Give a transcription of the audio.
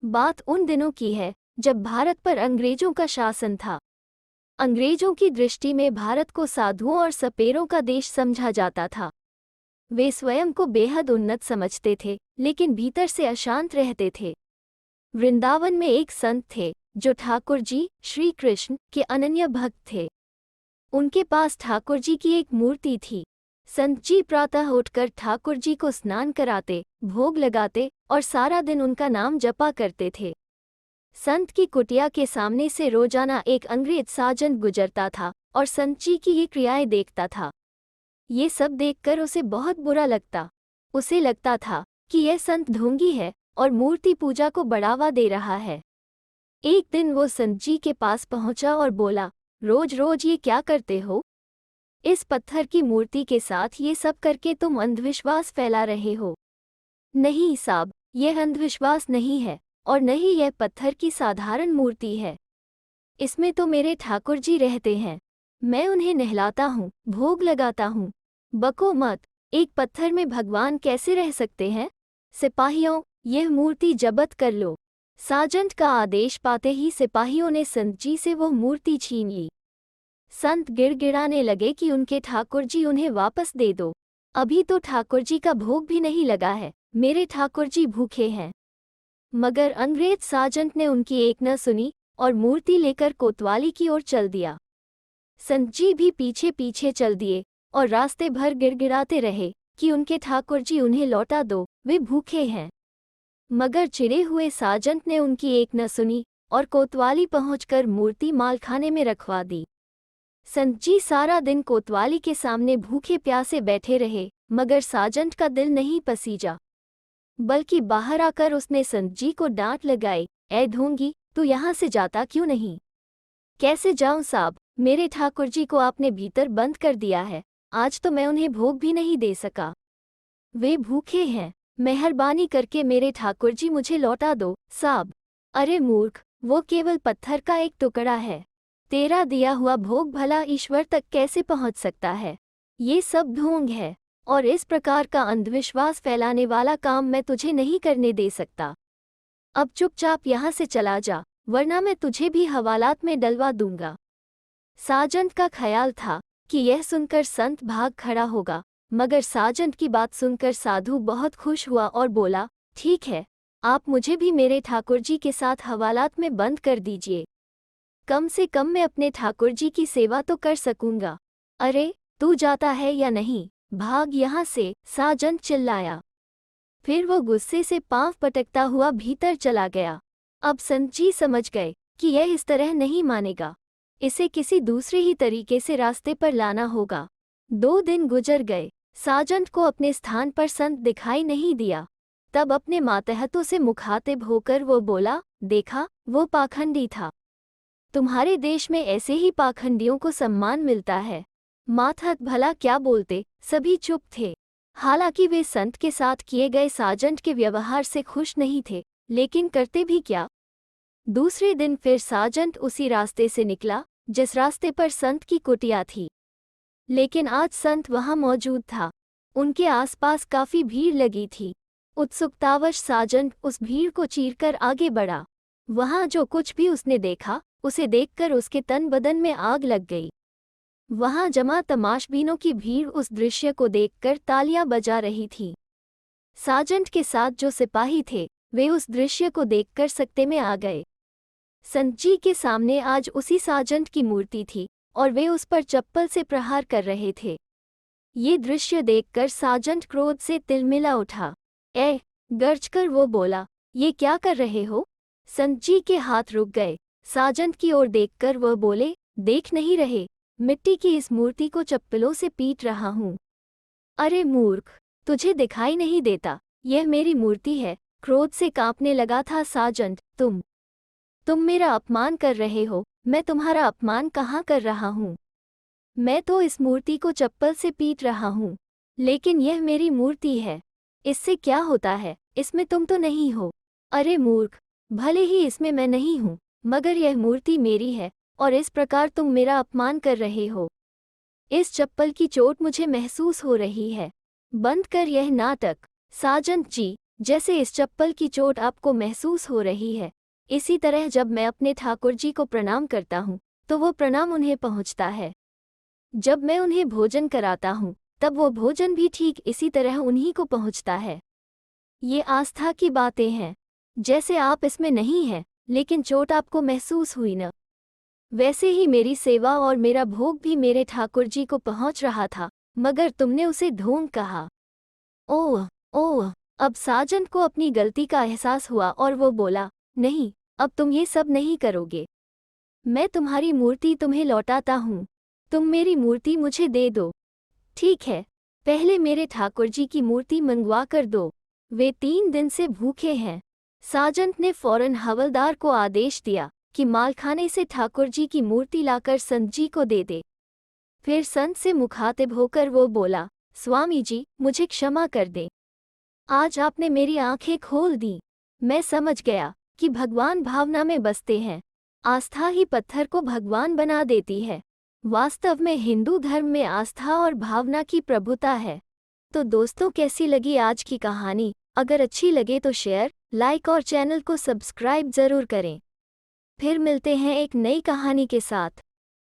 बात उन दिनों की है जब भारत पर अंग्रेजों का शासन था। अंग्रेजों की दृष्टि में भारत को साधुओं और सपेरों का देश समझा जाता था। वे स्वयं को बेहद उन्नत समझते थे, लेकिन भीतर से अशांत रहते थे। वृंदावन में एक संत थे जो ठाकुर जी श्री कृष्ण के अनन्य भक्त थे। उनके पास ठाकुर जी की एक मूर्ति थी। संत जी प्रातः उठकर ठाकुर जी को स्नान कराते, भोग लगाते और सारा दिन उनका नाम जपा करते थे। संत की कुटिया के सामने से रोजाना एक अंग्रेज साजन गुजरता था और संत जी की ये क्रियाएं देखता था। ये सब देखकर उसे बहुत बुरा लगता। उसे लगता था कि यह संत ढोंगी है और मूर्ति पूजा को बढ़ावा दे रहा है। एक दिन वो संत जी के पास पहुंचा और बोला, रोज रोज ये क्या करते हो? इस पत्थर की मूर्ति के साथ ये सब करके तुम अंधविश्वास फैला रहे हो। नहीं साहब, यह अंधविश्वास नहीं है और न ही यह पत्थर की साधारण मूर्ति है। इसमें तो मेरे ठाकुर जी रहते हैं। मैं उन्हें नहलाता हूँ, भोग लगाता हूँ। बको मत, एक पत्थर में भगवान कैसे रह सकते हैं? सिपाहियों, यह मूर्ति जब्त कर लो। साजंट का आदेश पाते ही सिपाहियों ने संत जी से वो मूर्ति छीन ली। संत गिड़गिड़ाने लगे कि उनके ठाकुर जी उन्हें वापस दे दो। अभी तो ठाकुर जी का भोग भी नहीं लगा है, मेरे ठाकुर जी भूखे हैं। मगर अंग्रेज साजंट ने उनकी एक न सुनी और मूर्ति लेकर कोतवाली की ओर चल दिया। संत जी भी पीछे पीछे चल दिए और रास्ते भर गिड़गिड़ाते रहे कि उनके ठाकुर जी उन्हें लौटा दो, वे भूखे हैं। मगर चिढ़े हुए साजंट ने उनकी एक न सुनी और कोतवाली पहुंचकर मूर्ति मालखाने में रखवा दी। संत जी सारा दिन कोतवाली के सामने भूखे प्यासे बैठे रहे, मगर साजंट का दिल नहीं पसीजा। बल्कि बाहर आकर उसने संत जी को डांट लगाई, ऐ ढोंगी, तू यहाँ से जाता क्यों नहीं? कैसे जाऊं साहब, मेरे ठाकुर जी को आपने भीतर बंद कर दिया है। आज तो मैं उन्हें भोग भी नहीं दे सका। वे भूखे हैं, मेहरबानी करके मेरे ठाकुर जी मुझे लौटा दो साहब। अरे मूर्ख, वो केवल पत्थर का एक टुकड़ा है। तेरा दिया हुआ भोग भला ईश्वर तक कैसे पहुंच सकता है? ये सब ढोंग है और इस प्रकार का अंधविश्वास फैलाने वाला काम मैं तुझे नहीं करने दे सकता। अब चुपचाप यहाँ से चला जा, वरना मैं तुझे भी हवालात में डलवा दूंगा। साजंट का ख्याल था कि यह सुनकर संत भाग खड़ा होगा, मगर साजंट की बात सुनकर साधु बहुत खुश हुआ और बोला, ठीक है, आप मुझे भी मेरे ठाकुर जी के साथ हवालात में बंद कर दीजिए। कम से कम मैं अपने ठाकुर जी की सेवा तो कर सकूंगा। अरे, तू जाता है या नहीं? भाग यहाँ से, साजंट चिल्लाया। फिर वो गुस्से से पांव पटकता हुआ भीतर चला गया। अब संत जी समझ गए कि यह इस तरह नहीं मानेगा। इसे किसी दूसरे ही तरीके से रास्ते पर लाना होगा। 2 दिन गुजर गए, साजंट को अपने स्थान पर संत दिखाई नहीं दिया। तब अपने मातहतों से मुखातिब होकर वो बोला, देखा, वो पाखंडी था। तुम्हारे देश में ऐसे ही पाखंडियों को सम्मान मिलता है। मातहत भला क्या बोलते, सभी चुप थे। हालांकि वे संत के साथ किए गए साजंट के व्यवहार से खुश नहीं थे, लेकिन करते भी क्या? दूसरे दिन फिर साजंट उसी रास्ते से निकला जिस रास्ते पर संत की कुटिया थी। लेकिन आज संत वहां मौजूद था। उनके आसपास काफी भीड़ लगी थी। उत्सुकतावश साजंट उस भीड़ को चीरकर आगे बढ़ा। वहां जो कुछ भी उसने देखा, उसे देखकर उसके तन बदन में आग लग गई। वहां जमा तमाशबीनों की भीड़ उस दृश्य को देखकर तालियां बजा रही थी। साजंट के साथ जो सिपाही थे, वे उस दृश्य को देखकर सकते में आ गए। संत जी के सामने आज उसी साजंट की मूर्ति थी और वे उस पर चप्पल से प्रहार कर रहे थे। ये दृश्य देखकर साजंट क्रोध से तिलमिला उठा। गर्जकर वो बोला, ये क्या कर रहे हो? संत जी के हाथ रुक गए। साजंट की ओर देखकर वह बोले, देख नहीं रहे, मिट्टी की इस मूर्ति को चप्पलों से पीट रहा हूँ। अरे मूर्ख, तुझे दिखाई नहीं देता, यह मेरी मूर्ति है। क्रोध से कांपने लगा था साजंट। तुम मेरा अपमान कर रहे हो। मैं तुम्हारा अपमान कहाँ कर रहा हूँ? मैं तो इस मूर्ति को चप्पल से पीट रहा हूँ। लेकिन यह मेरी मूर्ति है, इससे क्या होता है? इसमें तुम तो नहीं हो। अरे मूर्ख, भले ही इसमें मैं नहीं हूँ, मगर यह मूर्ति मेरी है और इस प्रकार तुम मेरा अपमान कर रहे हो। इस चप्पल की चोट मुझे महसूस हो रही है। बंद कर यह नाटक। साजंट जी, जैसे इस चप्पल की चोट आपको महसूस हो रही है, इसी तरह जब मैं अपने ठाकुर जी को प्रणाम करता हूँ तो वो प्रणाम उन्हें पहुँचता है। जब मैं उन्हें भोजन कराता हूँ तब वो भोजन भी ठीक इसी तरह उन्हीं को पहुँचता है। ये आस्था की बातें हैं। जैसे आप इसमें नहीं हैं, लेकिन चोट आपको महसूस हुई न, वैसे ही मेरी सेवा और मेरा भोग भी मेरे ठाकुर जी को पहुँच रहा था, मगर तुमने उसे ढोंग कहा। ओह ओह। अब साजन को अपनी गलती का एहसास हुआ और वो बोला, नहीं, अब तुम ये सब नहीं करोगे। मैं तुम्हारी मूर्ति तुम्हें लौटाता हूँ। तुम मेरी मूर्ति मुझे दे दो। ठीक है, पहले मेरे ठाकुर जी की मूर्ति मंगवा कर दो, वे 3 दिन से भूखे हैं। साजन ने फौरन हवलदार को आदेश दिया कि मालखाने से ठाकुर जी की मूर्ति लाकर संत जी को दे दे। फिर संत से मुखातिब होकर वो बोला, स्वामी जी, मुझे क्षमा कर दें। आज आपने मेरी आंखें खोल दी। मैं समझ गया कि भगवान भावना में बसते हैं। आस्था ही पत्थर को भगवान बना देती है। वास्तव में हिंदू धर्म में आस्था और भावना की प्रभुता है। तो दोस्तों, कैसी लगी आज की कहानी? अगर अच्छी लगे तो शेयर, लाइक और चैनल को सब्सक्राइब जरूर करें। फिर मिलते हैं एक नई कहानी के साथ।